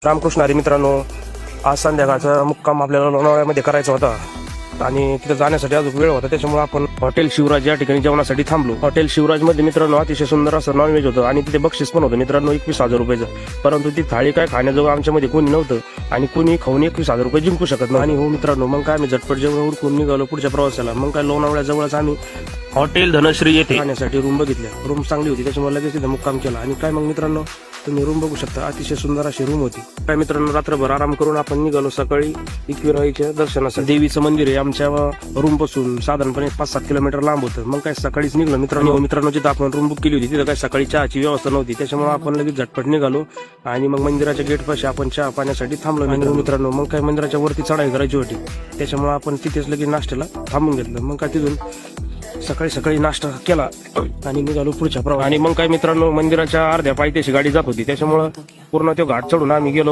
रामकृष्ण हरी मित्रांनो, आज संध्याकाळचा मुक्काम आपल्याला लोणावळ्यामध्ये करायचा होता आणि तिथे जाण्यासाठी अजून वेळ होता. त्याच्यामुळे आपण हॉटेल शिवराज या ठिकाणी जेवणासाठी थांबलो. हॉटेल शिवराज मध्ये मित्रांनो अतिशय सुंदर असं नॉनव्हेज होतं आणि तिथे बक्षीस पण होतं मित्रांनो 21,000 रुपयाचं. परंतु ती थाळी काय खाण्याजोगं आमच्यामध्ये कोणी नव्हतं आणि कोणी खाऊन 21,000 रुपये जिंकू शकत नाही. आणि हो मित्रांनो, मग काय आम्ही झटपट जेवण उरकून निघालो पुढच्या प्रवासाला. मग काय लोणावळ्याजवळच आम्ही हॉटेल धनश्री येथे खाण्यासाठी रूम बघितल्या. रूम चांगली होती त्याच्यामुळे लगेच तिथे मुक्काम केला. आणि काय मग मित्रांनो, तुम्ही रूम बघू शकता, अतिशय सुंदर अशी रूम होती. काय मित्रांनो, रात्रभर आराम करून आपण निघालो सकाळी एकविराईच्या दर्शनासाठी. देवीचं मंदिर आहे आमच्या रूम पासून साधारणपणे 5-7 किलोमीटर लांब होतं. मग काय सकाळीच निघलो मित्रांनो. जिथं आपण रूम बुक केली होती तिथं काय सकाळी चहाची व्यवस्था नव्हती, त्याच्यामुळे आपण लगेच झटपट निघालो आणि मग मंदिराच्या गेट पाशी आपण चहा पाण्यासाठी थांबलो मित्रांनो. मग काय मंदिराच्या वरती चढाई करायची होती, त्याच्यामुळे आपण तिथेच लगेच नाश्त्याला थांबून घेतलं. मग काय तिथून सकाळी नाश्ता केला आणि निघालो पुढच्या प्रवास. आणि मग काय मित्रांनो, मंदिराच्या अर्ध्या पायथ्याशी गाडी जात होती, त्याच्यामुळे पूर्ण तो घाट चढून आम्ही गेलो